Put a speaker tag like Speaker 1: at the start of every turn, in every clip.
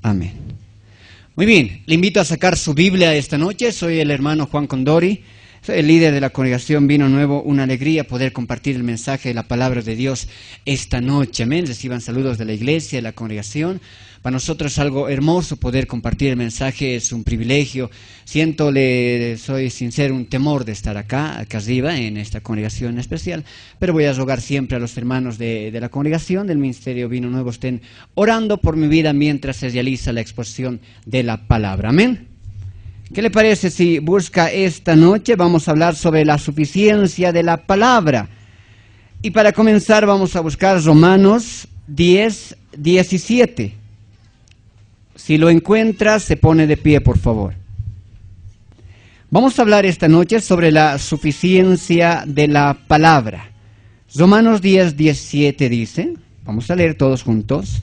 Speaker 1: Amén. Muy bien, le invito a sacar su Biblia esta noche. Soy el hermano Juan Condori, soy el líder de la congregación Vino Nuevo. Una alegría poder compartir el mensaje de la palabra de Dios esta noche. Amén. Reciban saludos de la iglesia, de la congregación. Para nosotros es algo hermoso poder compartir el mensaje, es un privilegio. Siento, soy sincero, un temor de estar acá arriba, en esta congregación especial, pero voy a rogar siempre a los hermanos de la congregación, del Ministerio Vino Nuevo, estén orando por mi vida mientras se realiza la exposición de la palabra. Amén. ¿Qué le parece si busca esta noche? Vamos a hablar sobre la suficiencia de la palabra. Y para comenzar vamos a buscar Romanos 10, 17. Si lo encuentra, se pone de pie, por favor. Vamos a hablar esta noche sobre la suficiencia de la palabra. Romanos 10, 17 dice, vamos a leer todos juntos.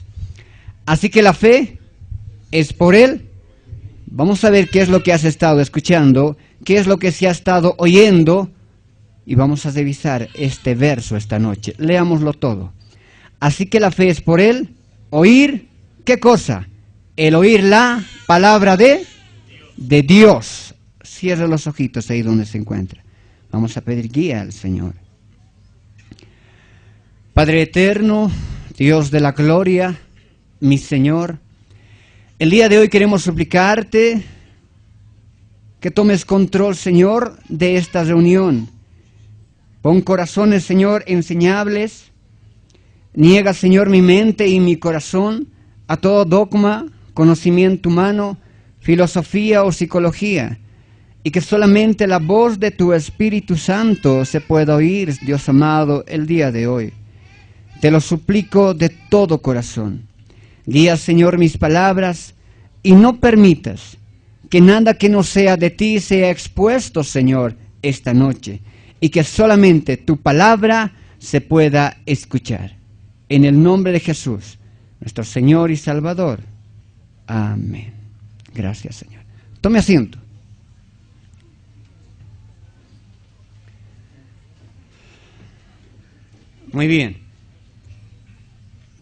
Speaker 1: Así que la fe es por Él. Vamos a ver qué es lo que has estado escuchando, qué es lo que se ha estado oyendo, y vamos a revisar este verso esta noche. Leámoslo todo. Así que la fe es por Él, oír, ¿qué cosa? El oír la palabra de Dios. Cierra los ojitos ahí donde se encuentra. Vamos a pedir guía al Señor. Padre eterno, Dios de la gloria, mi Señor, el día de hoy queremos suplicarte que tomes control, Señor, de esta reunión. Pon corazones, Señor, enseñables. Niega, Señor, mi mente y mi corazón a todo dogma, conocimiento humano, filosofía o psicología, y que solamente la voz de tu Espíritu Santo se pueda oír, Dios amado, el día de hoy. Te lo suplico de todo corazón. Guía, Señor, mis palabras, y no permitas que nada que no sea de ti sea expuesto, Señor, esta noche, y que solamente tu palabra se pueda escuchar. En el nombre de Jesús, nuestro Señor y Salvador. Amén. Gracias, Señor. Tome asiento. Muy bien.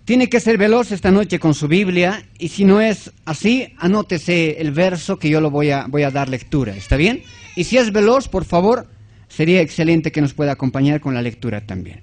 Speaker 1: Tiene que ser veloz esta noche con su Biblia, y si no es así, anótese el verso que yo lo voy a dar lectura. ¿Está bien? Y si es veloz, por favor, sería excelente que nos pueda acompañar con la lectura también.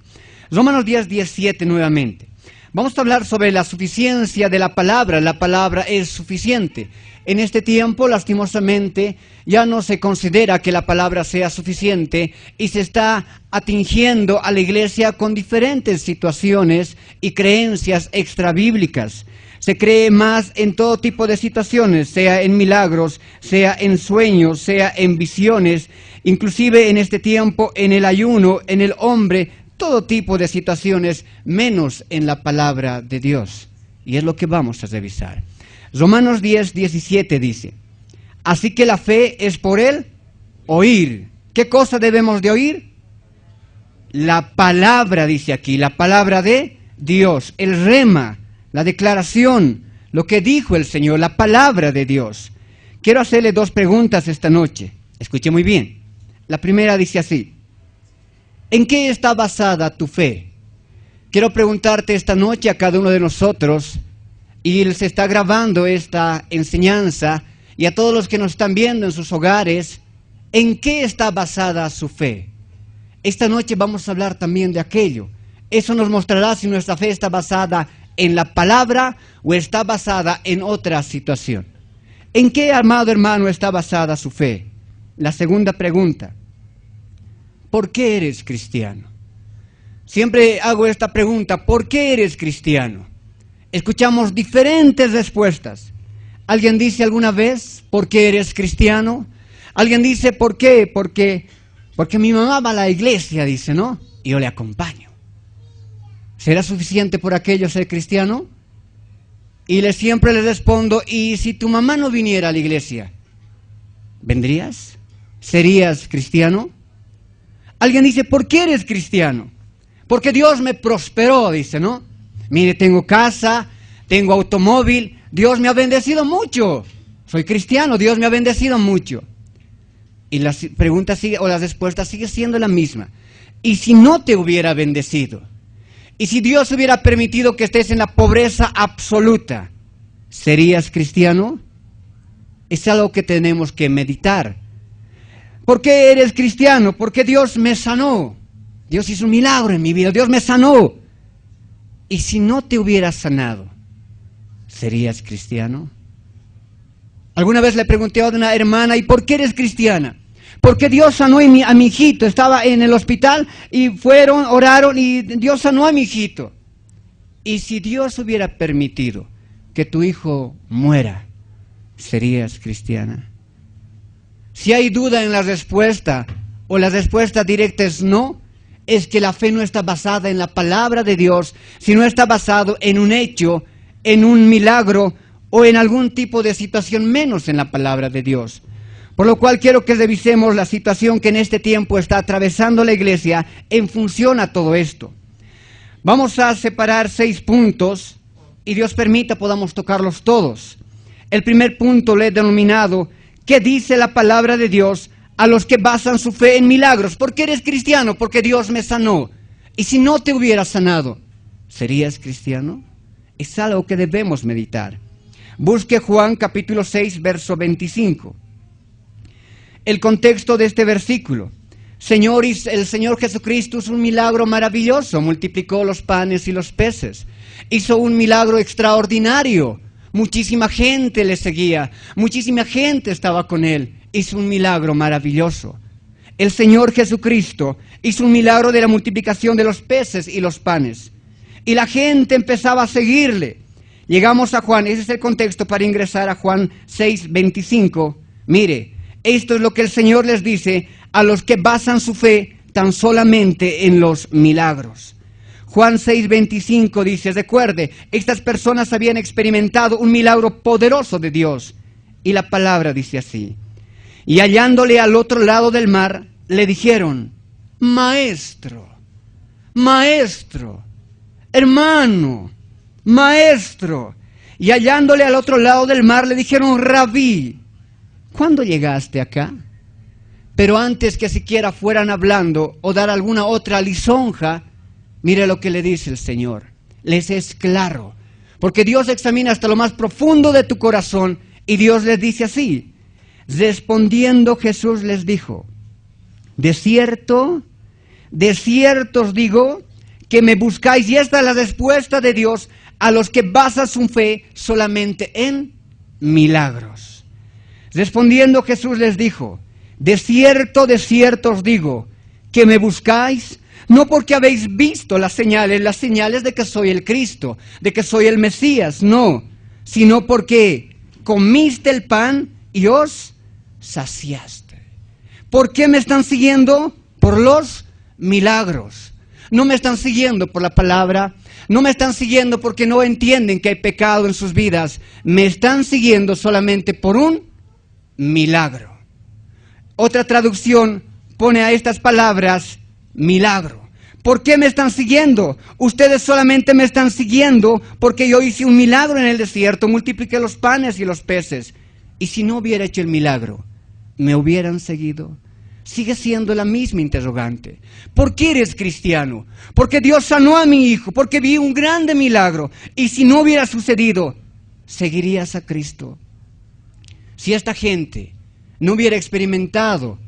Speaker 1: Romanos 10, 17 nuevamente. Vamos a hablar sobre la suficiencia de la palabra. La palabra es suficiente. En este tiempo, lastimosamente, ya no se considera que la palabra sea suficiente y se está atingiendo a la iglesia con diferentes situaciones y creencias extrabíblicas. Se cree más en todo tipo de situaciones, sea en milagros, sea en sueños, sea en visiones, inclusive en este tiempo, en el ayuno, en el hombre, todo tipo de situaciones, menos en la palabra de Dios. Y es lo que vamos a revisar. Romanos 10, 17 dice, así que la fe es por el oír. ¿Qué cosa debemos de oír? La palabra, dice aquí, la palabra de Dios, el rema, la declaración, lo que dijo el Señor, la palabra de Dios. Quiero hacerle dos preguntas esta noche. Escuche muy bien. La primera dice así, ¿en qué está basada tu fe? Quiero preguntarte esta noche a cada uno de nosotros, y se está grabando esta enseñanza, y a todos los que nos están viendo en sus hogares, ¿en qué está basada su fe? Esta noche vamos a hablar también de aquello. Eso nos mostrará si nuestra fe está basada en la palabra o está basada en otra situación. ¿En qué, amado hermano, está basada su fe? La segunda pregunta, ¿por qué eres cristiano? Siempre hago esta pregunta, ¿por qué eres cristiano? Escuchamos diferentes respuestas. Alguien dice alguna vez, ¿por qué eres cristiano? Alguien dice, ¿por qué? Porque mi mamá va a la iglesia, dice, ¿no? Y yo le acompaño. ¿Será suficiente por aquello ser cristiano? Y siempre les respondo, ¿y si tu mamá no viniera a la iglesia? ¿Vendrías? ¿Serías cristiano? Alguien dice, ¿por qué eres cristiano? Porque Dios me prosperó, dice, ¿no? Mire, tengo casa, tengo automóvil, Dios me ha bendecido mucho. Soy cristiano, Dios me ha bendecido mucho. Y la pregunta sigue, o la respuesta sigue siendo la misma. ¿Y si no te hubiera bendecido? ¿Y si Dios hubiera permitido que estés en la pobreza absoluta? ¿serías cristiano? Es algo que tenemos que meditar. ¿Por qué eres cristiano? Porque Dios me sanó. Dios hizo un milagro en mi vida, Dios me sanó. ¿Y si no te hubiera sanado, serías cristiano? Alguna vez le pregunté a una hermana, ¿y por qué eres cristiana? Porque Dios sanó a mi hijito, estaba en el hospital y fueron, oraron y Dios sanó a mi hijito. ¿Y si Dios hubiera permitido que tu hijo muera, serías cristiana? Si hay duda en la respuesta, o la respuesta directa es no, es que la fe no está basada en la palabra de Dios, sino está basado en un hecho, en un milagro, o en algún tipo de situación menos en la palabra de Dios. Por lo cual quiero que revisemos la situación que en este tiempo está atravesando la iglesia en función a todo esto. Vamos a separar 6 puntos y Dios permita podamos tocarlos todos. El primer punto le he denominado, ¿qué dice la palabra de Dios a los que basan su fe en milagros? ¿Por qué eres cristiano? Porque Dios me sanó. Y si no te hubiera sanado, ¿serías cristiano? Es algo que debemos meditar. Busque Juan capítulo 6, verso 25. El contexto de este versículo. El Señor Jesucristo hizo un milagro maravilloso, multiplicó los panes y los peces. Hizo un milagro extraordinario. Muchísima gente le seguía, muchísima gente estaba con él. Hizo un milagro maravilloso. El Señor Jesucristo hizo un milagro de la multiplicación de los peces y los panes. Y la gente empezaba a seguirle. Llegamos a Juan, ese es el contexto para ingresar a Juan 6, 25. Mire, esto es lo que el Señor les dice a los que basan su fe tan solamente en los milagros. Juan 6, 25 dice, recuerde, estas personas habían experimentado un milagro poderoso de Dios. Y la palabra dice así, y hallándole al otro lado del mar, le dijeron, Maestro, Maestro, hermano, Maestro. Y hallándole al otro lado del mar, le dijeron, Rabí, ¿cuándo llegaste acá? Pero antes que siquiera fueran hablando o dar alguna otra lisonja, mire lo que le dice el Señor. Les es claro, porque Dios examina hasta lo más profundo de tu corazón y Dios les dice así. Respondiendo Jesús les dijo, de cierto os digo que me buscáis, y esta es la respuesta de Dios a los que basan su fe solamente en milagros. Respondiendo Jesús les dijo, de cierto os digo que me buscáis, no porque habéis visto las señales de que soy el Cristo, de que soy el Mesías, no, sino porque comiste el pan y os saciaste. ¿Por qué me están siguiendo? Por los milagros. No me están siguiendo por la palabra, no me están siguiendo porque no entienden que hay pecado en sus vidas, me están siguiendo solamente por un milagro. Otra traducción pone a estas palabras, milagro. ¿Por qué me están siguiendo? Ustedes solamente me están siguiendo porque yo hice un milagro en el desierto, multipliqué los panes y los peces. Y si no hubiera hecho el milagro, ¿me hubieran seguido? Sigue siendo la misma interrogante. ¿Por qué eres cristiano? Porque Dios sanó a mi hijo, porque vi un grande milagro. Y si no hubiera sucedido, ¿seguirías a Cristo? Si esta gente no hubiera experimentado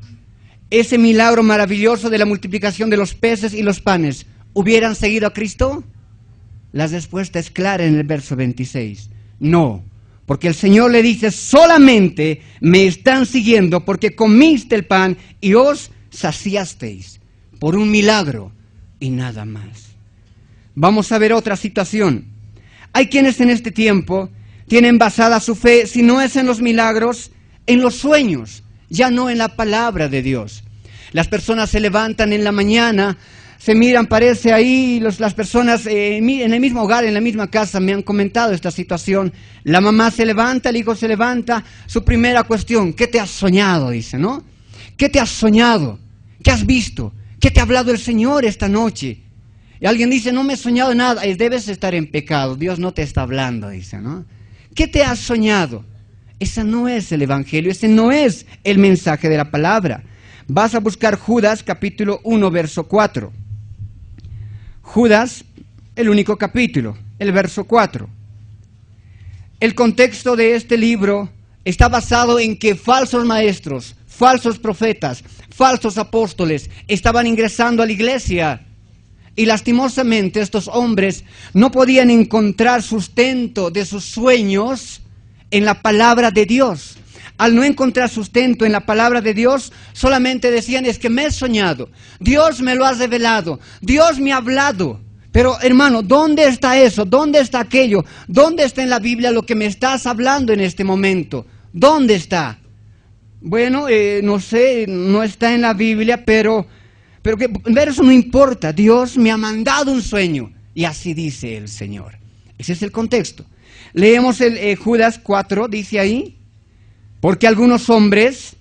Speaker 1: ese milagro maravilloso de la multiplicación de los peces y los panes, ¿hubieran seguido a Cristo? La respuesta es clara en el verso 26. No, porque el Señor le dice, solamente me están siguiendo porque comiste el pan y os saciasteis por un milagro y nada más. Vamos a ver otra situación. Hay quienes en este tiempo tienen basada su fe, si no es en los milagros, en los sueños, ya no en la palabra de Dios. Las personas se levantan en la mañana, se miran, parece ahí, las personas en el mismo hogar, en la misma casa, me han comentado esta situación. La mamá se levanta, el hijo se levanta, su primera cuestión, ¿qué te has soñado? Dice, ¿no? ¿Qué te has soñado? ¿Qué has visto? ¿Qué te ha hablado el Señor esta noche? Y alguien dice, no me he soñado nada, debes estar en pecado, Dios no te está hablando, dice, ¿no? ¿Qué te has soñado? Ese no es el Evangelio, ese no es el mensaje de la palabra. Vas a buscar Judas capítulo 1, verso 4. Judas, el único capítulo, el verso 4. El contexto de este libro está basado en que falsos maestros, falsos profetas, falsos apóstoles estaban ingresando a la iglesia. Y lastimosamente estos hombres no podían encontrar sustento de sus sueños en la palabra de Dios. Al no encontrar sustento en la palabra de Dios, solamente decían, es que me he soñado, Dios me lo ha revelado, Dios me ha hablado. Pero hermano, ¿dónde está eso? ¿Dónde está aquello? ¿Dónde está en la Biblia lo que me estás hablando en este momento? ¿Dónde está? Bueno, no sé, no está en la Biblia, pero eso no importa. Dios me ha mandado un sueño y así dice el Señor. Ese es el contexto. Leemos el Judas 4, dice ahí, porque algunos hombres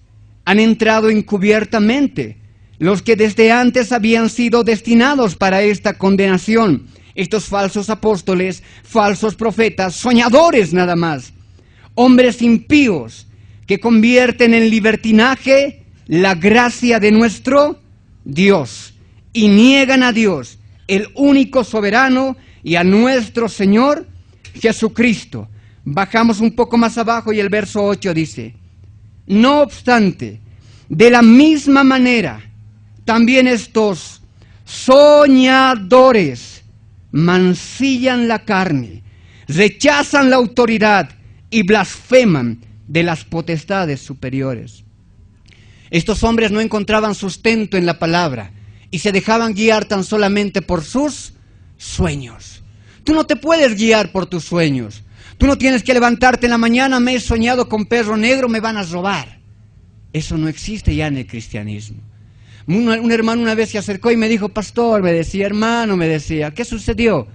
Speaker 1: han entrado encubiertamente, los que desde antes habían sido destinados para esta condenación. Estos falsos apóstoles, falsos profetas, soñadores nada más, hombres impíos que convierten en libertinaje la gracia de nuestro Dios y niegan a Dios, el único soberano, y a nuestro Señor Jesucristo. Bajamos un poco más abajo y el verso 8 dice, no obstante, de la misma manera, también estos soñadores mancillan la carne, rechazan la autoridad y blasfeman de las potestades superiores. Estos hombres no encontraban sustento en la palabra y se dejaban guiar tan solamente por sus sueños. Tú no te puedes guiar por tus sueños. Tú no tienes que levantarte en la mañana, me he soñado con perro negro, me van a robar. Eso no existe ya en el cristianismo. Un hermano una vez se acercó y me dijo, pastor, me decía, hermano, me decía, ¿qué sucedió?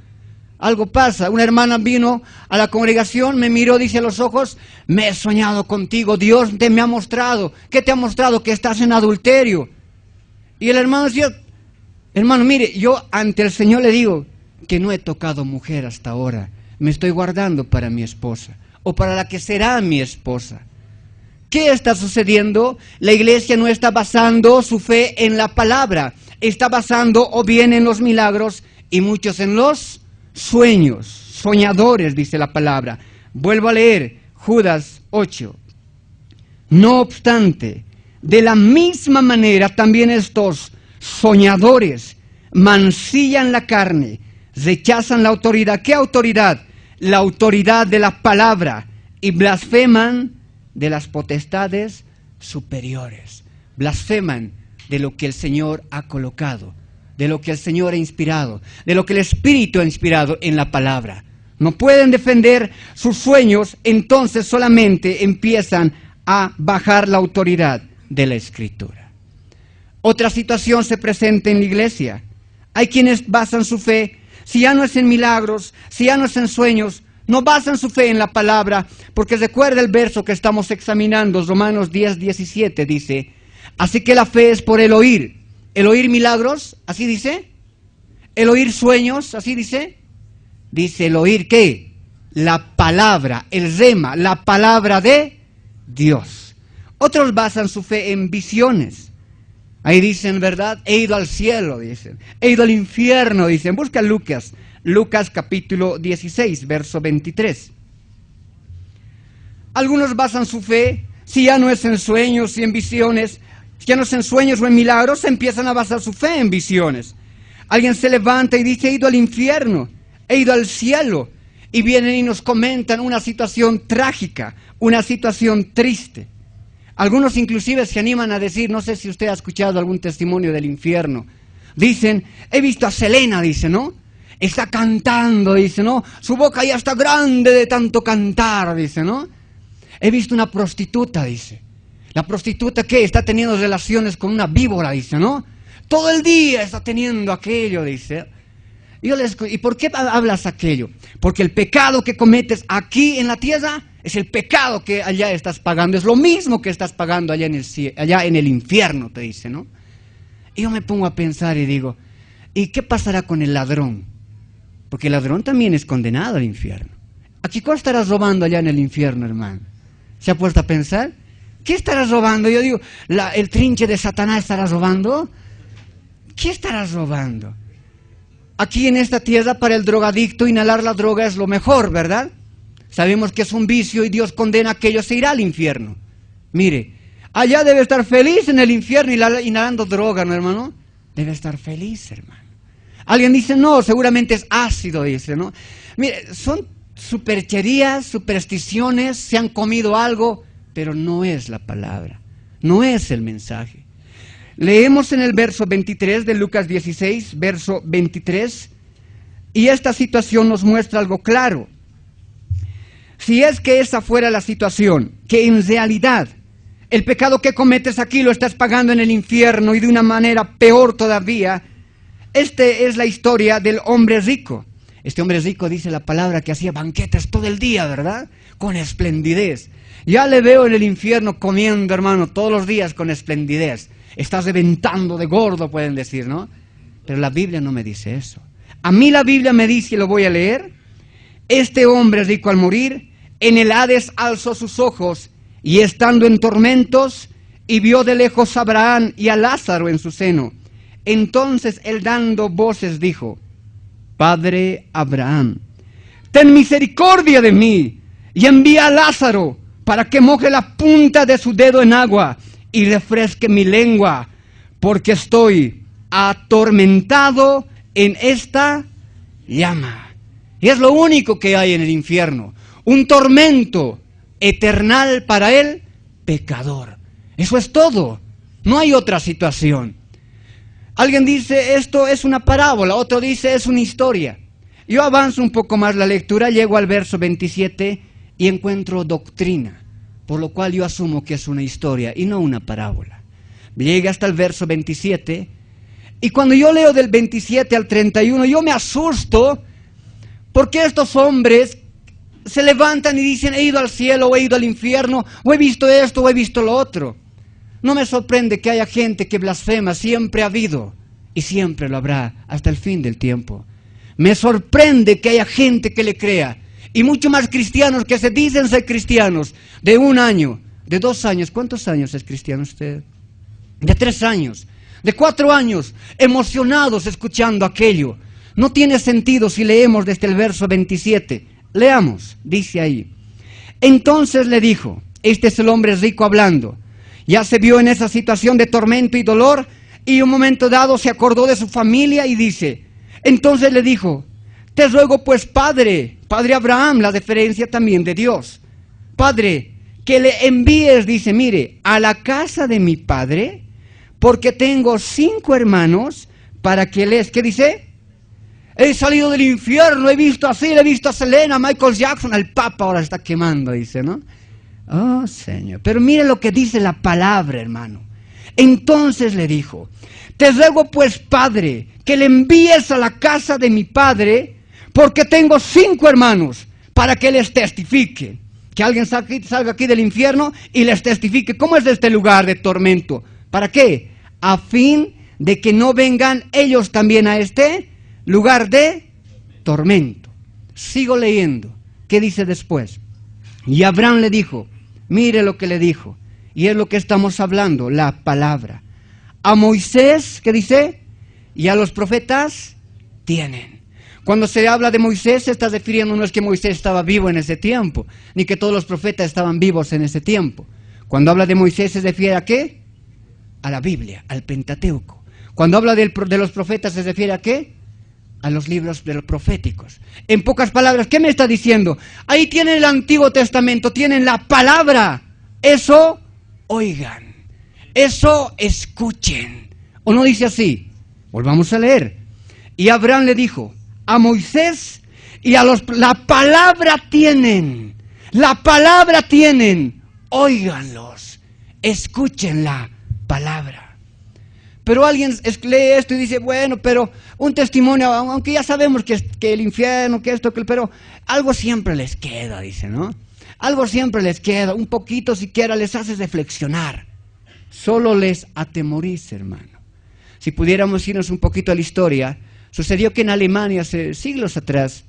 Speaker 1: Algo pasa. Una hermana vino a la congregación, me miró, dice a los ojos, me he soñado contigo, Dios me ha mostrado. ¿Qué te ha mostrado? Que estás en adulterio. Y el hermano decía, hermano, mire, yo ante el Señor le digo que no he tocado mujer hasta ahora. Me estoy guardando para mi esposa, o para la que será mi esposa. ¿Qué está sucediendo? La iglesia no está basando su fe en la palabra, está basando o bien en los milagros y muchos en los sueños, soñadores, dice la palabra. Vuelvo a leer, Judas 8. No obstante, de la misma manera también estos soñadores mancillan la carne, rechazan la autoridad. ¿Qué autoridad? La autoridad de la palabra, y blasfeman de las potestades superiores. Blasfeman de lo que el Señor ha colocado, de lo que el Señor ha inspirado, de lo que el Espíritu ha inspirado en la palabra. No pueden defender sus sueños, entonces solamente empiezan a bajar la autoridad de la Escritura. Otra situación se presenta en la iglesia. Hay quienes basan su fe, si ya no es en milagros, si ya no es en sueños, no basan su fe en la palabra, porque recuerda el verso que estamos examinando, Romanos 10, 17, dice, así que la fe es por el oír milagros, así dice, el oír sueños, así dice, el oír ¿qué? La palabra, el rema, la palabra de Dios. Otros basan su fe en visiones. Ahí dicen, ¿verdad? He ido al cielo, dicen. He ido al infierno, dicen. Busca Lucas capítulo 16, verso 23. Algunos basan su fe, si ya no es en sueños y en visiones, si ya no es en sueños o en milagros, empiezan a basar su fe en visiones. Alguien se levanta y dice, he ido al infierno, he ido al cielo, y vienen y nos comentan una situación trágica, una situación triste. Algunos inclusive se animan a decir, no sé si usted ha escuchado algún testimonio del infierno, dicen, he visto a Selena, dice, ¿no? Está cantando, dice, ¿no? Su boca ya está grande de tanto cantar, dice, ¿no? He visto una prostituta, dice. La prostituta, ¿qué? Está teniendo relaciones con una víbora, dice, ¿no? Todo el día está teniendo aquello, dice. ¿Y por qué hablas aquello? Porque el pecado que cometes aquí en la tierra es el pecado que allá estás pagando. Es lo mismo que estás pagando allá en el infierno, te dice, ¿no? Y yo me pongo a pensar y digo, ¿y qué pasará con el ladrón? Porque el ladrón también es condenado al infierno. ¿Aquí cuál estarás robando allá en el infierno, hermano? ¿Se ha puesto a pensar? ¿Qué estarás robando? Yo digo, ¿el trinche de Satanás estarás robando? ¿Qué estarás robando? Aquí en esta tierra para el drogadicto inhalar la droga es lo mejor, ¿verdad? Sabemos que es un vicio y Dios condena a aquello, se irá al infierno. Mire, allá debe estar feliz en el infierno inhalando droga, ¿no, hermano? Debe estar feliz, hermano. Alguien dice, no, seguramente es ácido, dice, ¿no? Mire, son supercherías, supersticiones, se han comido algo, pero no es la palabra, no es el mensaje. Leemos en el verso 23 de Lucas 16, verso 23, y esta situación nos muestra algo claro. Si es que esa fuera la situación, que en realidad el pecado que cometes aquí lo estás pagando en el infierno y de una manera peor todavía, esta es la historia del hombre rico. Este hombre rico, dice la palabra, que hacía banquetes todo el día, ¿verdad? Con esplendidez. Ya le veo en el infierno comiendo, hermano, todos los días con esplendidez. Está reventando de gordo, pueden decir, ¿no? Pero la Biblia no me dice eso. A mí la Biblia me dice, y lo voy a leer, este hombre rico al morir, en el Hades alzó sus ojos, y estando en tormentos, y vio de lejos a Abraham y a Lázaro en su seno. Entonces él dando voces dijo, Padre Abraham, ten misericordia de mí, y envía a Lázaro, para que moje la punta de su dedo en agua, y refresque mi lengua, porque estoy atormentado en esta llama. Y es lo único que hay en el infierno, un tormento eternal para el pecador. Eso es todo, no hay otra situación. Alguien dice, esto es una parábola, otro dice, es una historia. Yo avanzo un poco más la lectura, llego al verso 27 y encuentro doctrina, por lo cual yo asumo que es una historia y no una parábola. Llegué hasta el verso 27 y cuando yo leo del 27 al 31 yo me asusto porque estos hombres se levantan y dicen, he ido al cielo o he ido al infierno, o he visto esto o he visto lo otro. No me sorprende que haya gente que blasfema, siempre ha habido y siempre lo habrá hasta el fin del tiempo. Me sorprende que haya gente que le crea y mucho más cristianos que se dicen ser cristianos de 1 año, de 2 años. ¿Cuántos años es cristiano usted? De 3 años, de 4 años, emocionados escuchando aquello. No tiene sentido si leemos desde el verso 27. Leamos, dice ahí. Entonces le dijo, este es el hombre rico hablando. Ya se vio en esa situación de tormento y dolor, y un momento dado se acordó de su familia y dice, entonces le dijo, te ruego pues, Padre Abraham, la deferencia también de Dios, Padre, que le envíes, dice, mire, a la casa de mi padre, porque tengo 5 hermanos, para que les, ¿qué dice? He salido del infierno, he visto así, he visto a Selena, Michael Jackson, al Papa ahora está quemando, dice, ¿no? Oh, Señor, pero mire lo que dice la palabra, hermano. Entonces le dijo, te ruego pues, Padre, que le envíes a la casa de mi padre, porque tengo 5 hermanos, para que les testifique. Que alguien salga aquí del infierno y les testifique cómo es este lugar de tormento. ¿Para qué? A fin de que no vengan ellos también a este lugar de tormento. Sigo leyendo. ¿Qué dice después? Y Abraham le dijo, mire lo que le dijo, y es lo que estamos hablando, la palabra. A Moisés, ¿qué dice? Y a los profetas tienen. Cuando se habla de Moisés, se está refiriendo, no es que Moisés estaba vivo en ese tiempo, ni que todos los profetas estaban vivos en ese tiempo. Cuando habla de Moisés, ¿se refiere a qué? A la Biblia, al Pentateuco. Cuando habla de los profetas, ¿se refiere a qué? A los libros de los proféticos. En pocas palabras, ¿qué me está diciendo? Ahí tienen el Antiguo Testamento, tienen la palabra. Eso oigan, eso escuchen. ¿O no dice así? Volvamos a leer. Y Abraham le dijo, a Moisés y a la palabra tienen, óiganlos, escuchen la palabra. Pero alguien lee esto y dice, bueno, pero un testimonio, aunque ya sabemos que el infierno, que esto, pero algo siempre les queda, dice, ¿no? Algo siempre les queda, un poquito siquiera les hace reflexionar. Solo les atemoriza, hermano. Si pudiéramos irnos un poquito a la historia, sucedió que en Alemania, hace siglos atrás,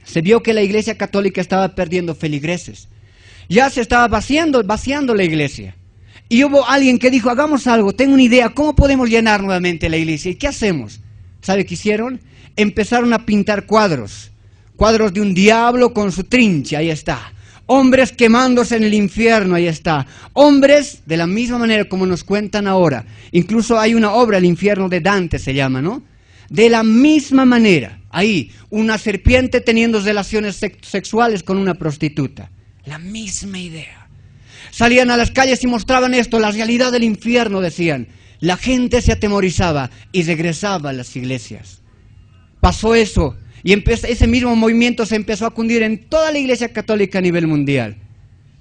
Speaker 1: se vio que la iglesia católica estaba perdiendo feligreses. Ya se estaba vaciando la iglesia. Y hubo alguien que dijo, hagamos algo, tengo una idea, ¿cómo podemos llenar nuevamente la iglesia? ¿Y qué hacemos? ¿Sabe qué hicieron? Empezaron a pintar cuadros Cuadros de un diablo con su trinche, ahí está. Hombres quemándose en el infierno, ahí está. Hombres de la misma manera como nos cuentan ahora. Incluso hay una obra, El infierno de Dante se llama, ¿no? De la misma manera, ahí, una serpiente teniendo relaciones sexuales con una prostituta. La misma idea. Salían a las calles y mostraban esto, la realidad del infierno, decían. La gente se atemorizaba y regresaba a las iglesias. Pasó eso. Y ese mismo movimiento se empezó a cundir en toda la Iglesia Católica a nivel mundial.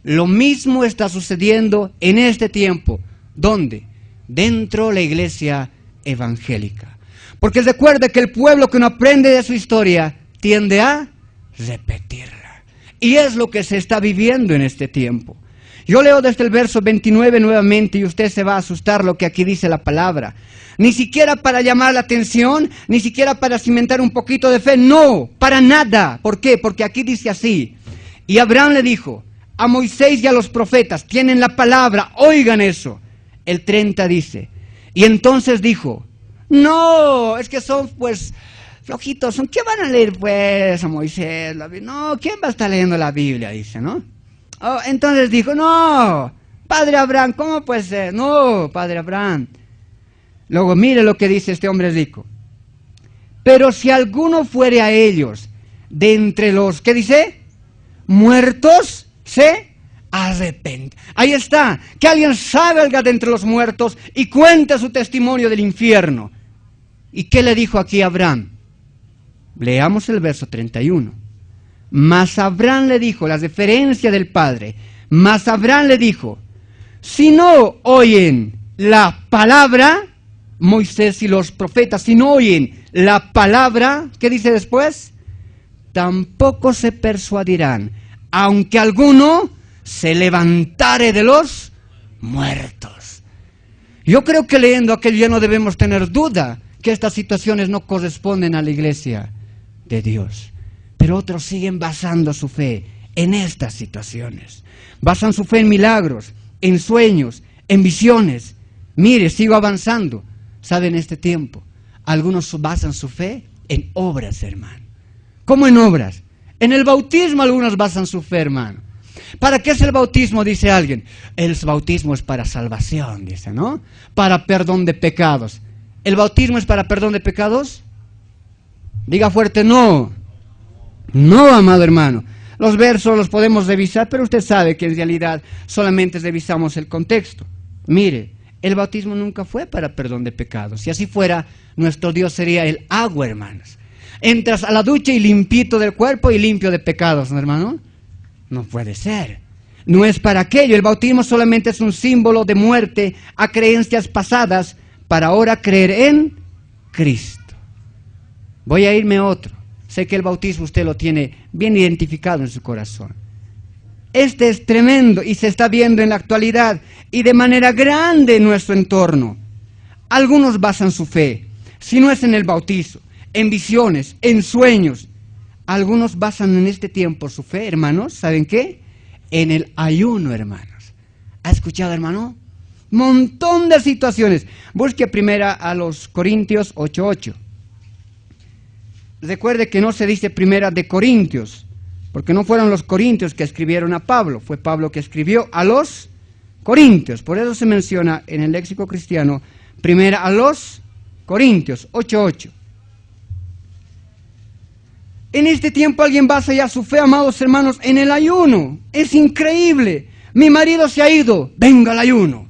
Speaker 1: Lo mismo está sucediendo en este tiempo. ¿Dónde? Dentro de la Iglesia evangélica. Porque recuerde que el pueblo que no aprende de su historia tiende a repetirla. Y es lo que se está viviendo en este tiempo. Yo leo desde el verso 29 nuevamente y usted se va a asustar lo que aquí dice la palabra. Ni siquiera para llamar la atención, ni siquiera para cimentar un poquito de fe, no, para nada. ¿Por qué? Porque aquí dice así. Y Abraham le dijo a Moisés y a los profetas, tienen la palabra, oigan eso. El 30 dice, y entonces dijo, no, es que son pues flojitos, ¿qué van a leer pues a Moisés? No, ¿quién va a estar leyendo la Biblia? Dice, ¿no? Oh, entonces dijo, no, padre Abraham, ¿cómo puede ser? No, padre Abraham. Luego mire lo que dice este hombre rico. Pero si alguno fuere a ellos de entre los, ¿qué dice? Muertos, se arrepiente. Ahí está, que alguien salga de entre los muertos y cuente su testimonio del infierno. ¿Y qué le dijo aquí Abraham? Leamos el verso 31. Mas Abraham le dijo, la referencia del Padre, mas Abraham le dijo, si no oyen la palabra, Moisés y los profetas, si no oyen la palabra, ¿qué dice después? Tampoco se persuadirán, aunque alguno se levantare de los muertos. Yo creo que leyendo aquello ya no debemos tener duda que estas situaciones no corresponden a la iglesia de Dios. Pero otros siguen basando su fe en estas situaciones. Basan su fe en milagros, en sueños, en visiones. Mire, sigo avanzando. ¿Sabe en este tiempo? Algunos basan su fe en obras, hermano. ¿Cómo en obras? En el bautismo algunos basan su fe, hermano. ¿Para qué es el bautismo? Dice alguien. El bautismo es para salvación, dice, ¿no? Para perdón de pecados. ¿El bautismo es para perdón de pecados? Diga fuerte, no. No, amado hermano. Los versos los podemos revisar, pero usted sabe que en realidad solamente revisamos el contexto. Mire, el bautismo nunca fue para perdón de pecados. Si así fuera, nuestro Dios sería el agua, hermanos. Entras a la ducha y limpito del cuerpo y limpio de pecados, ¿no, hermano? No puede ser. No es para aquello. El bautismo solamente es un símbolo de muerte a creencias pasadas para ahora creer en Cristo. Voy a irme a otro. Sé que el bautismo usted lo tiene bien identificado en su corazón. Este es tremendo y se está viendo en la actualidad y de manera grande en nuestro entorno. Algunos basan su fe, si no es en el bautizo, en visiones, en sueños. Algunos basan en este tiempo su fe, hermanos, ¿saben qué? En el ayuno, hermanos. ¿Ha escuchado, hermano? Montón de situaciones. Busque primera a los Corintios 8:8. Recuerde que no se dice primera de Corintios, porque no fueron los corintios que escribieron a Pablo, fue Pablo que escribió a los Corintios. Por eso se menciona en el léxico cristiano primera a los Corintios 8:8. En este tiempo alguien basa ya su fe, amados hermanos, en el ayuno. Es increíble. Mi marido se ha ido, venga el ayuno.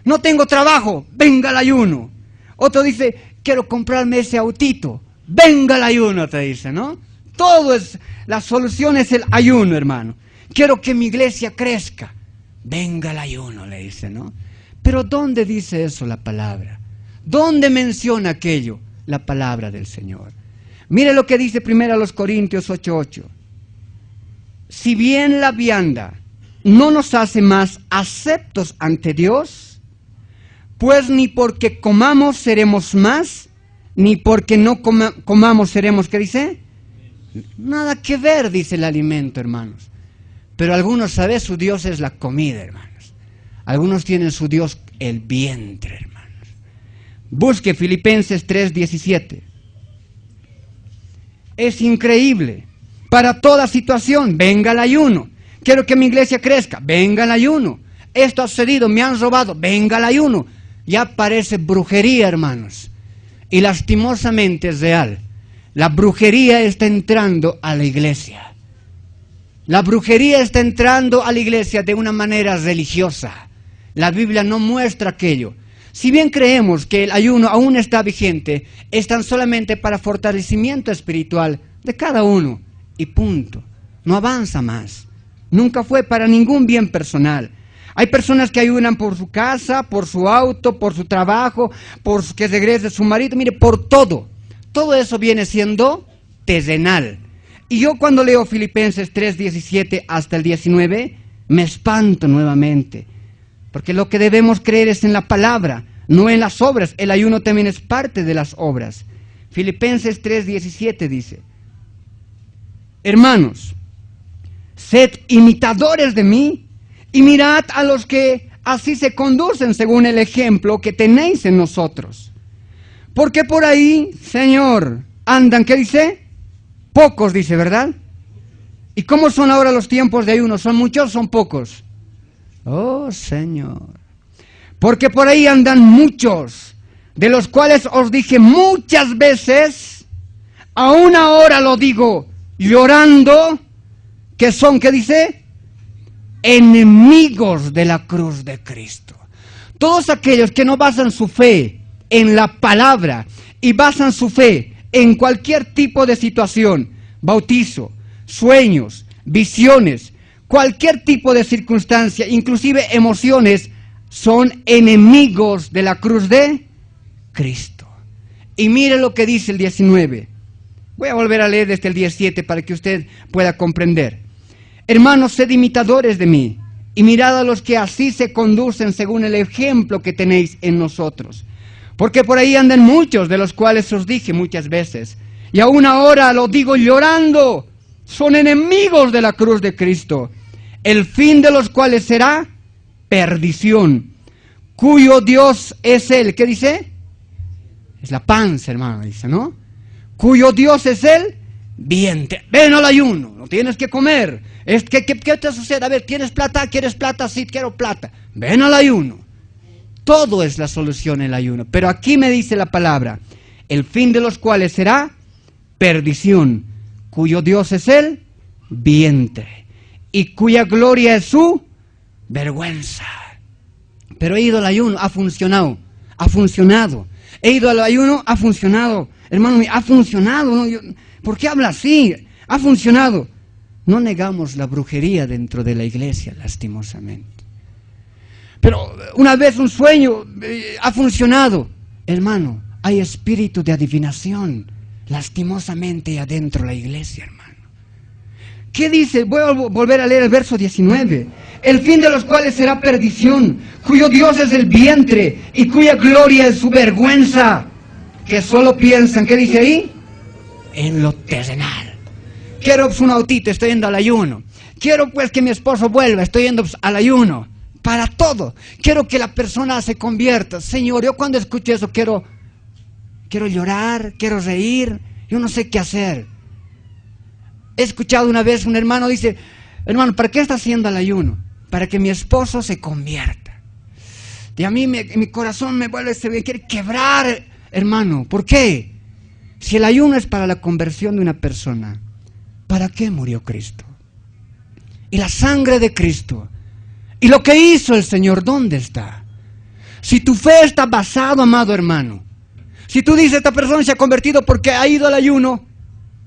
Speaker 1: No tengo trabajo, venga el ayuno. Otro dice, quiero comprarme ese autito. Venga el ayuno, te dice, ¿no? Todo es, la solución es el ayuno, hermano. Quiero que mi iglesia crezca. Venga el ayuno, le dice, ¿no? Pero ¿dónde dice eso la palabra? ¿Dónde menciona aquello? La palabra del Señor. Mire lo que dice primero a los Corintios 8:8. Si bien la vianda no nos hace más aceptos ante Dios, pues ni porque comamos seremos más, ni porque no comamos seremos, ¿qué dice? Nada que ver, dice el alimento, hermanos. Pero algunos, ¿saben? Su Dios es la comida, hermanos. Algunos tienen su Dios el vientre, hermanos. Busque Filipenses 3:17. Es increíble. Para toda situación, venga el ayuno. Quiero que mi iglesia crezca, venga el ayuno. Esto ha sucedido, me han robado, venga el ayuno. Ya parece brujería, hermanos. Y lastimosamente es real. La brujería está entrando a la iglesia. La brujería está entrando a la iglesia de una manera religiosa. La Biblia no muestra aquello. Si bien creemos que el ayuno aún está vigente, es tan solamente para fortalecimiento espiritual de cada uno. Y punto. No avanza más. Nunca fue para ningún bien personal. Hay personas que ayunan por su casa, por su auto, por su trabajo, por que regrese su marido, mire, por todo. Todo eso viene siendo terrenal. Y yo cuando leo Filipenses 3:17 hasta el 19, me espanto nuevamente. Porque lo que debemos creer es en la palabra, no en las obras. El ayuno también es parte de las obras. Filipenses 3:17 dice: hermanos, sed imitadores de mí, y mirad a los que así se conducen según el ejemplo que tenéis en nosotros. Porque por ahí, Señor, andan, ¿qué dice? Pocos, dice, ¿verdad? ¿Y cómo son ahora los tiempos de ayuno? ¿Son muchos o son pocos? Oh, Señor. Porque por ahí andan muchos, de los cuales os dije muchas veces, aún ahora lo digo, llorando, que son, ¿qué dice? Enemigos de la cruz de Cristo. Todos aquellos que no basan su fe en la palabra y basan su fe en cualquier tipo de situación, bautizo, sueños, visiones, cualquier tipo de circunstancia, inclusive emociones, son enemigos de la cruz de Cristo. Y mire lo que dice el 19. Voy a volver a leer desde el 17 para que usted pueda comprender. Hermanos, sed imitadores de mí, y mirad a los que así se conducen según el ejemplo que tenéis en nosotros. Porque por ahí andan muchos, de los cuales os dije muchas veces, y aún ahora lo digo llorando, son enemigos de la cruz de Cristo, el fin de los cuales será perdición, cuyo Dios es Él. ¿Qué dice? Es la panza, hermano, dice, ¿no? Cuyo Dios es Él, vientre. Ven al ayuno, no tienes que comer. ¿Qué te sucede? A ver, ¿tienes plata? ¿Quieres plata? Sí, quiero plata. Ven al ayuno. Todo es la solución el ayuno. Pero aquí me dice la palabra, el fin de los cuales será perdición, cuyo Dios es el vientre, y cuya gloria es su vergüenza. Pero he ido al ayuno, ha funcionado. He ido al ayuno, ha funcionado. Hermano, ha funcionado, ¿no? ¿Por qué habla así? Ha funcionado. No negamos la brujería dentro de la iglesia, lastimosamente. Pero una vez un sueño ha funcionado. Hermano, hay espíritu de adivinación, lastimosamente, adentro de la iglesia, hermano. ¿Qué dice? Voy a volver a leer el verso 19. El fin de los cuales será perdición, cuyo Dios es el vientre, y cuya gloria es su vergüenza. Que solo piensan, ¿qué dice ahí? En lo terrenal. Quiero un autito, estoy yendo al ayuno. Quiero pues que mi esposo vuelva, estoy yendo al ayuno. Para todo. Quiero que la persona se convierta. Señor, yo cuando escucho eso quiero llorar, quiero reír. Yo no sé qué hacer. He escuchado una vez un hermano dice, hermano, ¿para qué está haciendo el ayuno? Para que mi esposo se convierta. Y a mí mi corazón me vuelve, quiere quebrar, hermano. ¿Por qué? Si el ayuno es para la conversión de una persona, ¿para qué murió Cristo? Y la sangre de Cristo, y lo que hizo el Señor, ¿dónde está? Si tu fe está basado, amado hermano, si tú dices, esta persona se ha convertido porque ha ido al ayuno,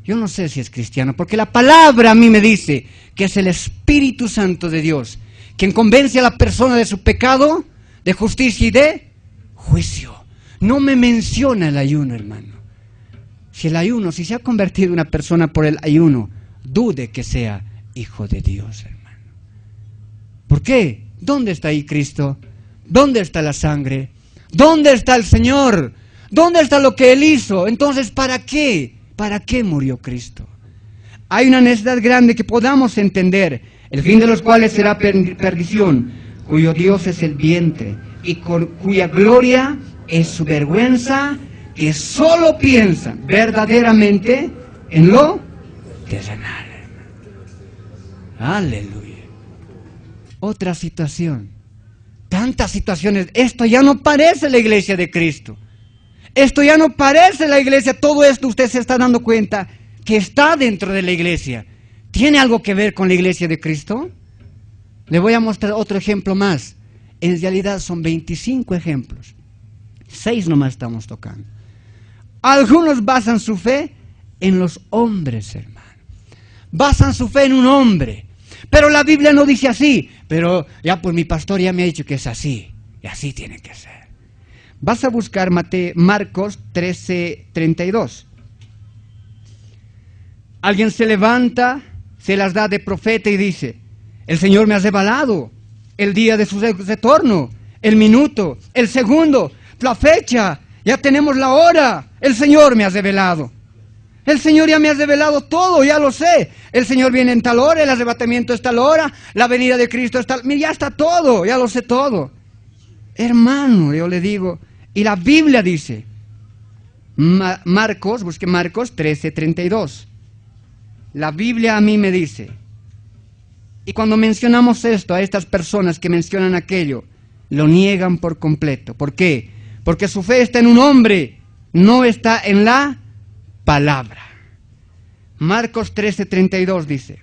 Speaker 1: yo no sé si es cristiano, porque la palabra a mí me dice que es el Espíritu Santo de Dios quien convence a la persona de su pecado, de justicia y de juicio. No me menciona el ayuno, hermano. Si se ha convertido una persona por el ayuno, dude que sea hijo de Dios, hermano. ¿Por qué? ¿Dónde está ahí Cristo? ¿Dónde está la sangre? ¿Dónde está el Señor? ¿Dónde está lo que Él hizo? Entonces, ¿para qué? ¿Para qué murió Cristo? Hay una necesidad grande que podamos entender, el fin de los cuales será perdición, cuyo Dios es el vientre, y cuya gloria es su vergüenza, que solo piensan verdaderamente en lo terrenal. Aleluya. Otra situación. Tantas situaciones. Esto ya no parece la iglesia de Cristo. Esto ya no parece la iglesia. Todo esto usted se está dando cuenta que está dentro de la iglesia. ¿Tiene algo que ver con la iglesia de Cristo? Le voy a mostrar otro ejemplo más. En realidad son 25 ejemplos. 6 nomás estamos tocando. Algunos basan su fe en los hombres, hermano. Basan su fe en un hombre. Pero la Biblia no dice así. Pero ya pues mi pastor ya me ha dicho que es así. Y así tiene que ser. Vas a buscar Marcos 13:32. Alguien se levanta, se las da de profeta y dice: el Señor me ha revelado el día de su retorno, el minuto, el segundo, la fecha, ya tenemos la hora. El Señor me ha revelado. El Señor ya me ha revelado todo, ya lo sé. El Señor viene en tal hora, el arrebatamiento es tal hora, la venida de Cristo es tal... Ya está todo, ya lo sé todo. Hermano, yo le digo, y la Biblia dice, busque Marcos 13:32. La Biblia a mí me dice, y cuando mencionamos esto a estas personas que mencionan aquello, lo niegan por completo. ¿Por qué? Porque su fe está en un hombre, no está en la palabra. Marcos 13:32 dice: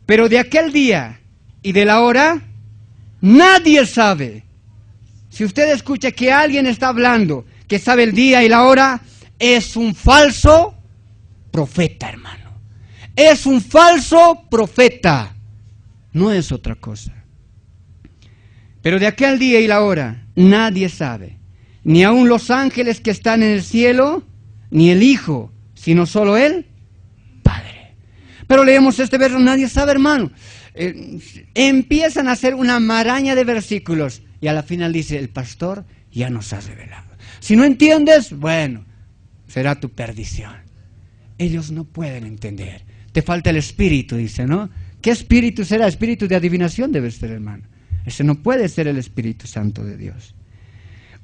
Speaker 1: pero de aquel día y de la hora nadie sabe. Si usted escucha que alguien está hablando que sabe el día y la hora, es un falso profeta, hermano. Es un falso profeta. No es otra cosa. Pero de aquel día y la hora nadie sabe, ni aun los ángeles que están en el cielo, ni el Hijo, sino solo el Padre. Pero leemos este verso, nadie sabe, hermano. Empiezan a hacer una maraña de versículos y a la final dice, el pastor ya nos ha revelado. Si no entiendes, bueno, será tu perdición. Ellos no pueden entender. Te falta el espíritu, dice, ¿no? ¿Qué espíritu será? Espíritu de adivinación debe ser, hermano. Ese no puede ser el Espíritu Santo de Dios.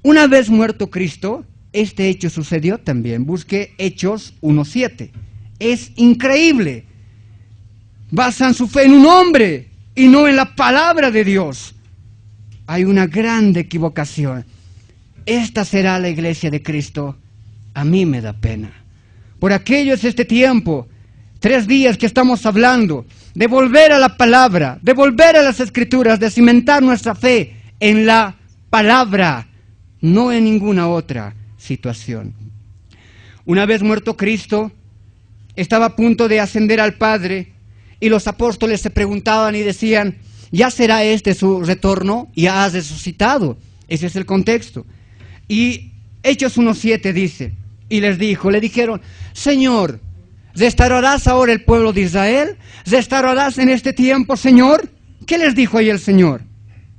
Speaker 1: Una vez muerto Cristo, este hecho sucedió también. Busque Hechos 1:7. Es increíble. Basan su fe en un hombre y no en la palabra de Dios. Hay una grande equivocación. Esta será la iglesia de Cristo. A mí me da pena. Por aquello es este tiempo, 3 días que estamos hablando, de volver a la palabra, de volver a las Escrituras, de cimentar nuestra fe en la palabra, no en ninguna otra situación. Una vez muerto Cristo, estaba a punto de ascender al Padre, y los apóstoles se preguntaban y decían, ¿ya será este su retorno? ¿Ya has resucitado? Ese es el contexto. Y Hechos 1:7 dice, y le dijeron, Señor, ¿restaurarás ahora el pueblo de Israel? ¿Restaurarás en este tiempo, Señor? ¿Qué les dijo ahí el Señor?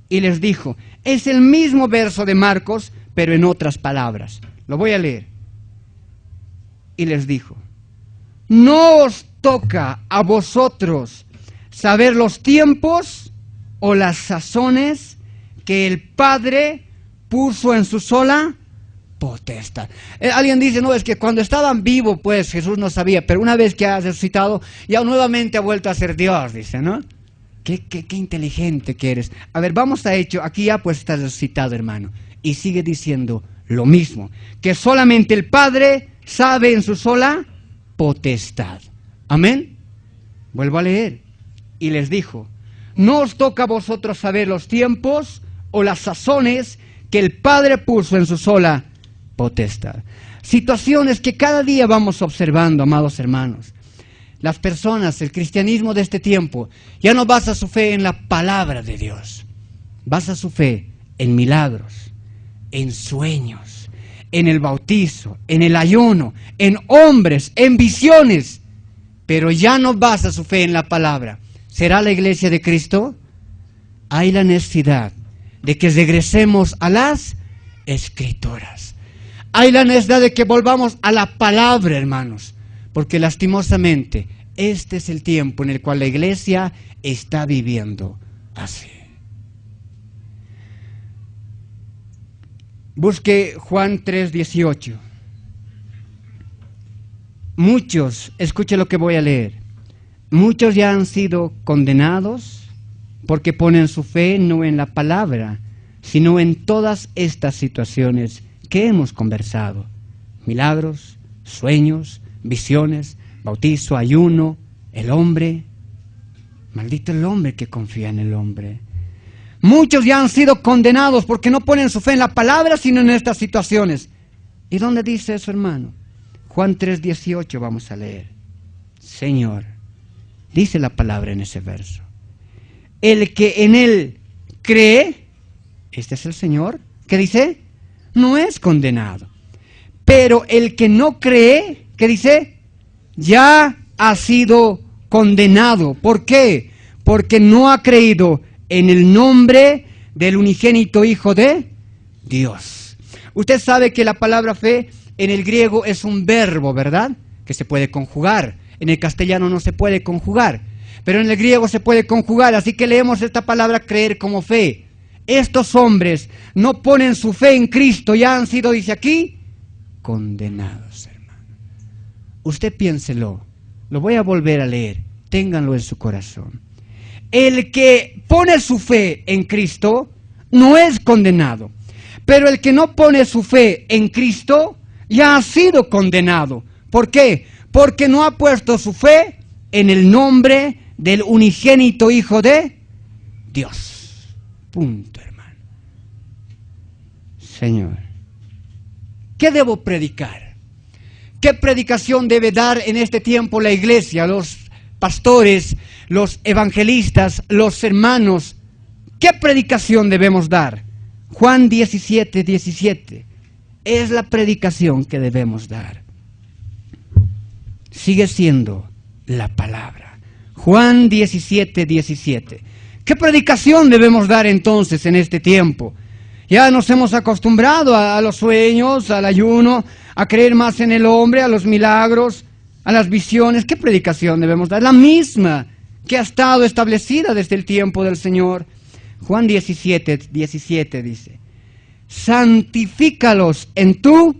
Speaker 1: Y les dijo, es el mismo verso de Marcos, pero en otras palabras. Lo voy a leer. Y les dijo, no os toca a vosotros saber los tiempos o las sazones que el Padre puso en su sola potestad. Alguien dice, no, es que cuando estaban vivos, pues Jesús no sabía, pero una vez que ha resucitado, ya nuevamente ha vuelto a ser Dios, dice, ¿no? Qué inteligente que eres. A ver, vamos a Hechos, aquí ya pues está resucitado, hermano, y sigue diciendo lo mismo, que solamente el Padre sabe en su sola potestad. Amén. Vuelvo a leer. Y les dijo, no os toca a vosotros saber los tiempos o las sazones que el Padre puso en su sola potestad. Situaciones que cada día vamos observando, amados hermanos. Las personas, el cristianismo de este tiempo, ya no basa su fe en la palabra de Dios. Basa su fe en milagros, en sueños, en el bautizo, en el ayuno, en hombres, en visiones. Pero ya no basa su fe en la palabra. ¿Será la iglesia de Cristo? Hay la necesidad de que regresemos a las Escrituras. Hay la necesidad de que volvamos a la palabra, hermanos, porque lastimosamente este es el tiempo en el cual la iglesia está viviendo así. Busque Juan 3:18. Muchos, escuche lo que voy a leer, Muchos ya han sido condenados porque ponen su fe no en la palabra, sino en todas estas situaciones que hemos conversado. Milagros, sueños, visiones, bautizo, ayuno, el hombre. Maldito el hombre que confía en el hombre. Muchos ya han sido condenados porque no ponen su fe en la palabra, sino en estas situaciones. ¿Y dónde dice eso, hermano? Juan 3:18 vamos a leer. Señor, dice la palabra en ese verso. El que en él cree, este es el Señor, ¿qué dice? No es condenado. Pero el que no cree, ¿qué dice? Ya ha sido condenado. ¿Por qué? Porque no ha creído en el nombre del unigénito Hijo de Dios. Usted sabe que la palabra fe en el griego es un verbo, ¿verdad? Que se puede conjugar. En el castellano no se puede conjugar, pero en el griego se puede conjugar. Así que leemos esta palabra creer como fe. Estos hombres no ponen su fe en Cristo, ya han sido, dice aquí, condenados, hermano. Usted piénselo, lo voy a volver a leer, ténganlo en su corazón. El que pone su fe en Cristo no es condenado, pero el que no pone su fe en Cristo ya ha sido condenado. ¿Por qué? Porque no ha puesto su fe en el nombre del unigénito Hijo de Dios. Punto, hermano. Señor, ¿qué debo predicar? ¿Qué predicación debe dar en este tiempo la iglesia, los pastores, los evangelistas, los hermanos? ¿Qué predicación debemos dar? Juan 17:17 es la predicación que debemos dar. Sigue siendo la palabra. Juan 17:17. ¿Qué predicación debemos dar entonces en este tiempo? Ya nos hemos acostumbrado a los sueños, al ayuno, a creer más en el hombre, a los milagros, a las visiones. ¿Qué predicación debemos dar? La misma que ha estado establecida desde el tiempo del Señor. Juan 17:17 dice: santifícalos en tu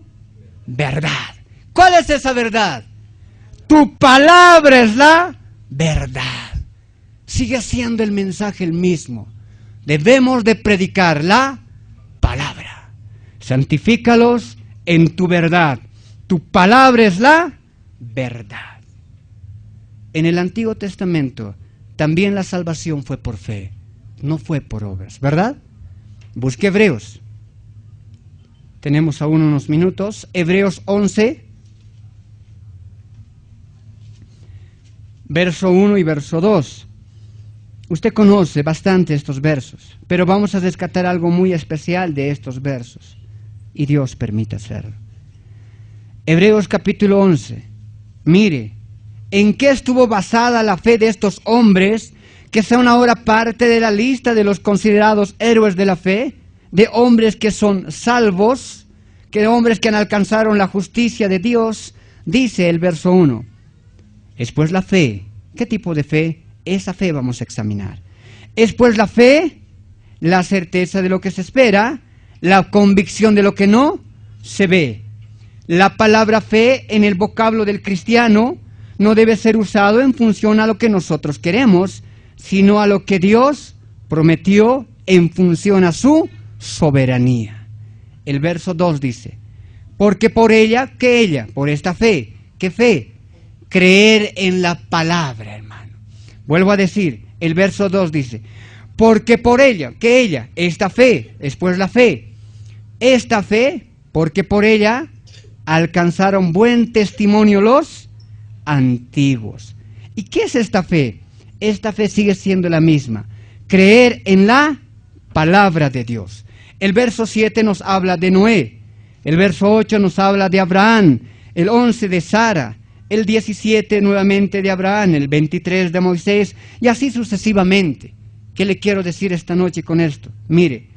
Speaker 1: verdad. ¿Cuál es esa verdad? Tu palabra es la verdad. Sigue siendo el mensaje el mismo. Debemos de predicar la palabra. Santifícalos en tu verdad. Tu palabra es la verdad. En el Antiguo Testamento también la salvación fue por fe, no fue por obras, ¿verdad? Busque Hebreos. Tenemos aún unos minutos. Hebreos 11, verso 1 y verso 2. Usted conoce bastante estos versos, pero vamos a rescatar algo muy especial de estos versos, y Dios permite hacerlo. Hebreos capítulo 11. Mire, ¿en qué estuvo basada la fe de estos hombres que son ahora parte de la lista de los considerados héroes de la fe? De hombres que son salvos, que hombres que han alcanzado la justicia de Dios. Dice el verso 1. Es pues la fe. ¿Qué tipo de fe? Esa fe vamos a examinar. Es pues la fe, la certeza de lo que se espera, la convicción de lo que no se ve. La palabra fe en el vocablo del cristiano no debe ser usado en función a lo que nosotros queremos, sino a lo que Dios prometió en función a su soberanía. El verso 2 dice: porque por ella, ¿qué ella? Por esta fe. ¿Qué fe? Creer en la palabra, hermano. Vuelvo a decir, el verso 2 dice: porque por ella, ¿qué ella? Esta fe, después la fe. Esta fe, porque por ella alcanzaron buen testimonio los antiguos. ¿Y qué es esta fe? Esta fe sigue siendo la misma: creer en la palabra de Dios. El verso 7 nos habla de Noé, el verso 8 nos habla de Abraham, el 11 de Sara, el 17 nuevamente de Abraham, el 23 de Moisés, y así sucesivamente. ¿Qué le quiero decir esta noche con esto? Mire,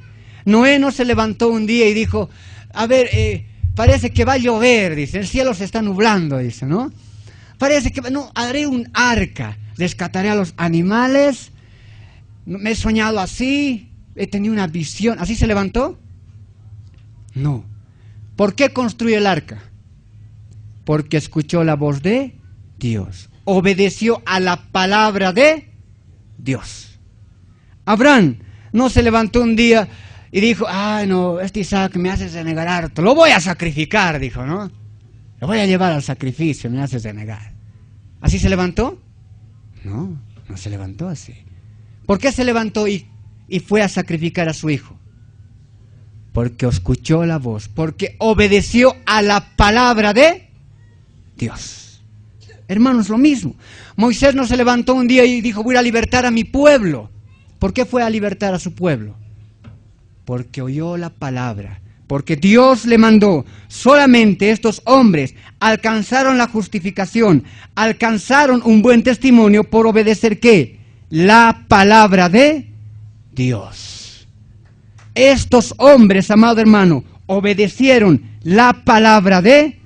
Speaker 1: Noé no se levantó un día y dijo: a ver, parece que va a llover, dice, el cielo se está nublando, dice, ¿no? Parece que, no, haré un arca, rescataré a los animales, me he soñado así, he tenido una visión. ¿Así se levantó? No. ¿Por qué construye el arca? Porque escuchó la voz de Dios. obedeció a la palabra de Dios. Abraham no se levantó un día y dijo, ay no, este Isaac me hace renegar harto, lo voy a sacrificar, dijo, ¿no? Lo voy a llevar al sacrificio, me hace renegar. ¿Así se levantó? No, no se levantó así. ¿Por qué se levantó y fue a sacrificar a su hijo? Porque escuchó la voz, porque obedeció a la palabra de Dios. Hermanos, lo mismo. Moisés no se levantó un día y dijo, voy a libertar a mi pueblo. ¿Por qué fue a libertar a su pueblo? Porque oyó la palabra, porque Dios le mandó. Solamente estos hombres alcanzaron la justificación, alcanzaron un buen testimonio por obedecer ¿qué? La palabra de Dios. Estos hombres, amado hermano, obedecieron la palabra de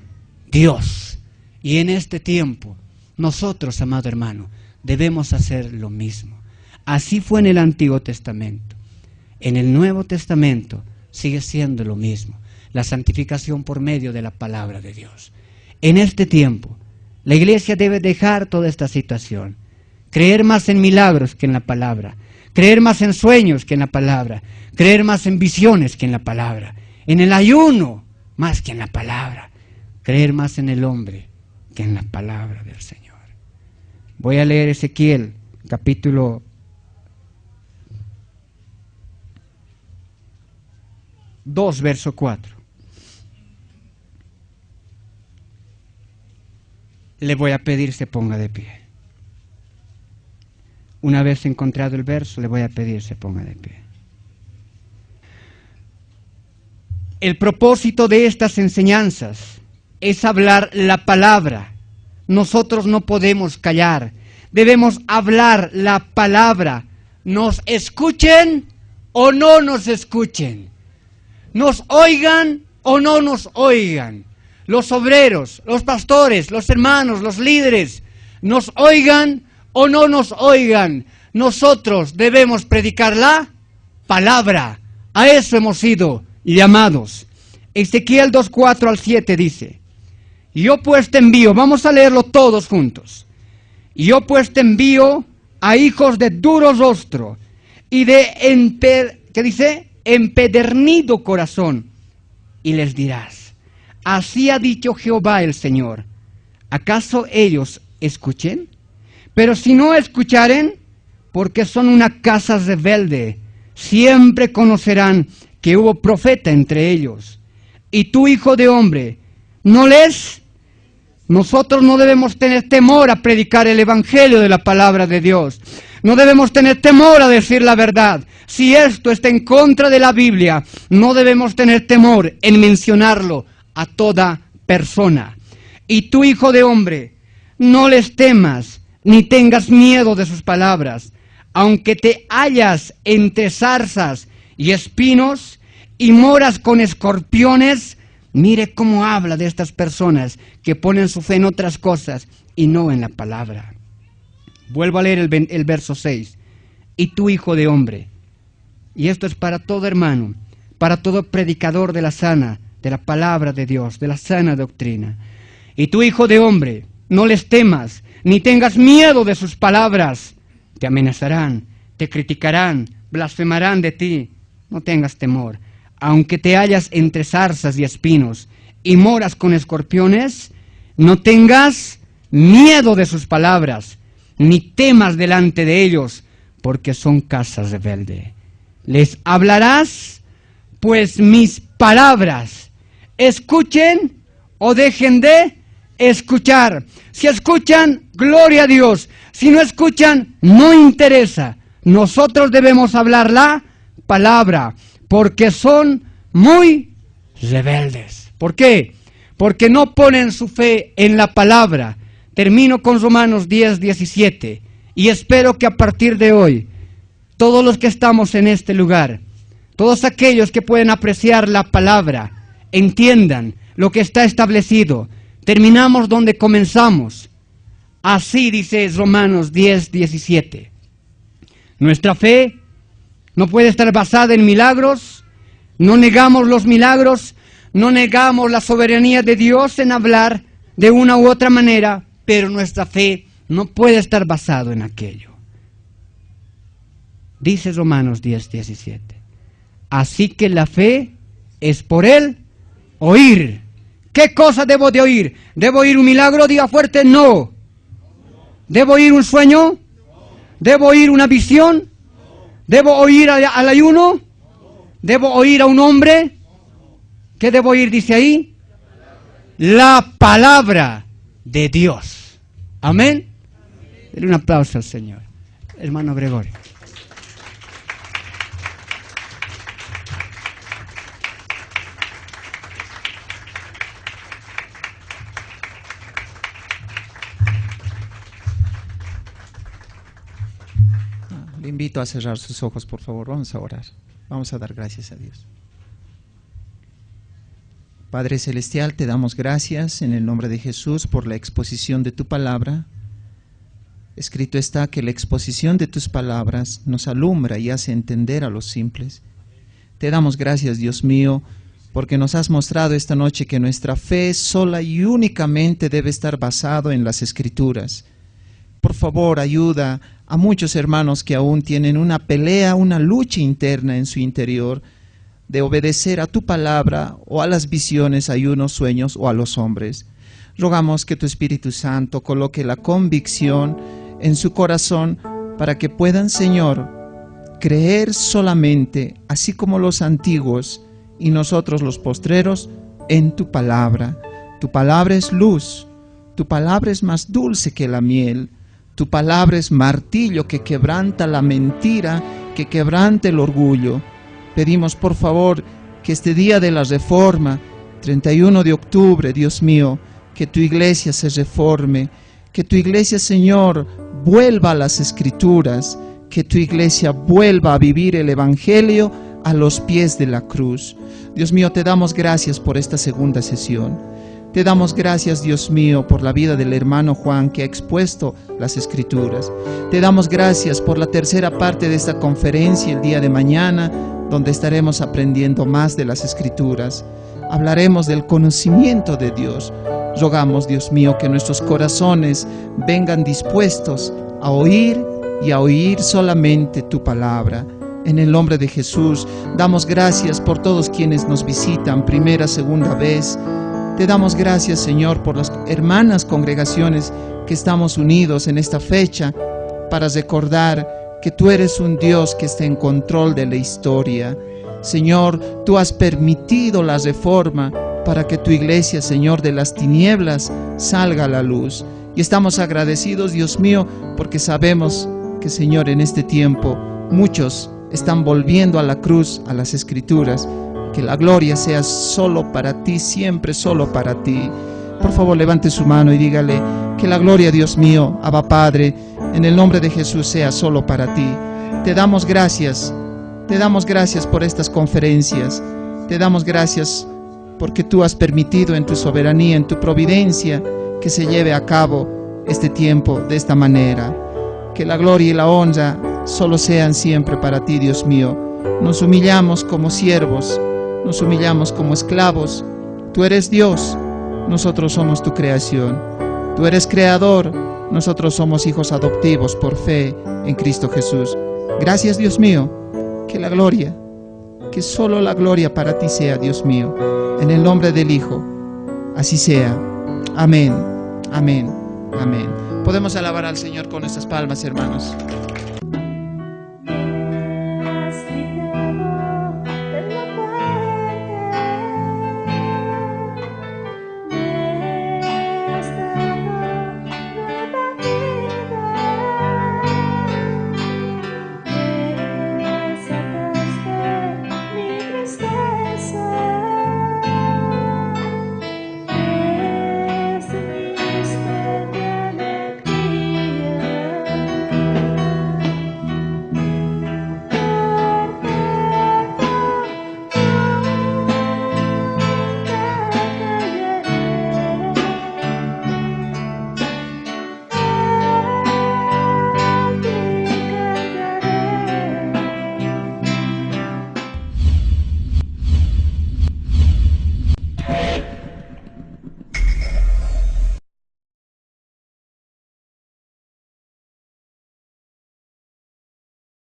Speaker 1: Dios. Y en este tiempo, nosotros, amado hermano, debemos hacer lo mismo. Así fue en el Antiguo Testamento. En el Nuevo Testamento sigue siendo lo mismo. La santificación por medio de la palabra de Dios. En este tiempo, la iglesia debe dejar toda esta situación. Creer más en milagros que en la palabra. Creer más en sueños que en la palabra. Creer más en visiones que en la palabra. En el ayuno más que en la palabra. Creer más en el hombre que en la palabra del Señor. Voy a leer Ezequiel, capítulo 2, verso 4. Le voy a pedir se ponga de pie. Una vez encontrado el verso, le voy a pedir se ponga de pie. El propósito de estas enseñanzas es hablar la palabra. Nosotros no podemos callar. Debemos hablar la palabra. Nos escuchen o no nos escuchen. Nos oigan o no nos oigan. Los obreros, los pastores, los hermanos, los líderes, nos oigan o no nos oigan. Nosotros debemos predicar la palabra. A eso hemos sido llamados. Ezequiel 2, 4 al 7 dice, yo pues te envío, vamos a leerlo todos juntos. Yo pues te envío a hijos de duro rostro y de, ¿qué dice? Empedernido corazón, y les dirás, así ha dicho Jehová el Señor, ¿acaso ellos escuchen? Pero si no escucharen, porque son una casa rebelde, siempre conocerán que hubo profeta entre ellos. Y tú, hijo de hombre, ¿no lees? Nosotros no debemos tener temor a predicar el evangelio de la palabra de Dios. No debemos tener temor a decir la verdad. Si esto está en contra de la Biblia, no debemos tener temor en mencionarlo a toda persona. Y tú, hijo de hombre, no les temas, ni tengas miedo de sus palabras, aunque te hallas entre zarzas y espinos, y moras con escorpiones. Mire cómo habla de estas personas que ponen su fe en otras cosas y no en la palabra. Vuelvo a leer el verso 6. Y tú, hijo de hombre, y esto es para todo hermano, para todo predicador de la palabra de Dios, de la sana doctrina. Y tú, hijo de hombre, no les temas, ni tengas miedo de sus palabras. Te amenazarán, te criticarán, blasfemarán de ti. No tengas temor. Aunque te hallas entre zarzas y espinos y moras con escorpiones, no tengas miedo de sus palabras, ni temas delante de ellos, porque son casas rebelde. Les hablarás, pues mis palabras, escuchen o dejen de escuchar. Si escuchan, gloria a Dios. Si no escuchan, no interesa. Nosotros debemos hablar la palabra, porque son muy rebeldes. ¿Por qué? Porque no ponen su fe en la palabra. Termino con Romanos 10, 17. Y espero que a partir de hoy, todos los que estamos en este lugar, todos aquellos que pueden apreciar la palabra, entiendan lo que está establecido. Terminamos donde comenzamos. Así dice Romanos 10, 17. Nuestra fe no puede estar basada en milagros. No negamos los milagros. No negamos la soberanía de Dios en hablar de una u otra manera. Pero nuestra fe no puede estar basado en aquello. Dice Romanos 10:17. Así que la fe es por el oír. ¿Qué cosa debo de oír? ¿Debo oír un milagro? Diga fuerte, no. ¿Debo oír un sueño? ¿Debo oír una visión? ¿Debo oír al ayuno? ¿Debo oír a un hombre? ¿Qué debo oír? Dice ahí. La palabra de Dios. Amén. Denle un aplauso al Señor. Hermano Gregorio.
Speaker 2: Le invito a cerrar sus ojos, por favor. Vamos a orar. Vamos a dar gracias a Dios. Padre Celestial, te damos gracias en el nombre de Jesús por la exposición de tu palabra. Escrito está que la exposición de tus palabras nos alumbra y hace entender a los simples. Te damos gracias, Dios mío, porque nos has mostrado esta noche que nuestra fe sola y únicamente debe estar basado en las Escrituras. Por favor, ayuda a muchos hermanos que aún tienen una pelea, una lucha interna en su interior, de obedecer a tu palabra o a las visiones, ayunos, sueños o a los hombres. Rogamos que tu Espíritu Santo coloque la convicción en su corazón para que puedan, Señor, creer solamente, así como los antiguos y nosotros los postreros, en tu palabra. Tu palabra es luz, tu palabra es más dulce que la miel, tu palabra es martillo que quebranta la mentira, que quebranta el orgullo. Pedimos por favor que este día de la reforma, 31 de octubre, Dios mío, que tu iglesia se reforme, que tu iglesia, Señor, vuelva a las Escrituras, que tu iglesia vuelva a vivir el Evangelio a los pies de la cruz. Dios mío, te damos gracias por esta segunda sesión. Te damos gracias, Dios mío, por la vida del hermano Juan que ha expuesto las Escrituras. Te damos gracias por la tercera parte de esta conferencia el día de mañana, donde estaremos aprendiendo más de las Escrituras. Hablaremos del conocimiento de Dios. Rogamos, Dios mío, que nuestros corazones vengan dispuestos a oír y a oír solamente tu palabra. En el nombre de Jesús, damos gracias por todos quienes nos visitan primera, segunda vez. Te damos gracias, Señor, por las hermanas congregaciones que estamos unidos en esta fecha para recordar que tú eres un Dios que está en control de la historia. Señor, tú has permitido la reforma para que tu iglesia, Señor, de las tinieblas salga a la luz. Y estamos agradecidos, Dios mío, porque sabemos que, Señor, en este tiempo muchos están volviendo a la cruz, a las Escrituras. Que la gloria sea solo para ti, siempre solo para ti. Por favor, levante su mano y dígale que la gloria, Dios mío, Abba Padre, en el nombre de Jesús sea solo para ti. Te damos gracias por estas conferencias. Te damos gracias porque tú has permitido en tu soberanía, en tu providencia, que se lleve a cabo este tiempo de esta manera. Que la gloria y la honra solo sean siempre para ti, Dios mío. Nos humillamos como siervos, nos humillamos como esclavos. Tú eres Dios, nosotros somos tu creación. Tú eres creador, nosotros somos hijos adoptivos por fe en Cristo Jesús. Gracias, Dios mío, que la gloria, que solo la gloria para ti sea, Dios mío, en el nombre del Hijo, así sea. Amén, amén, amén. Podemos alabar al Señor con nuestras palmas, hermanos.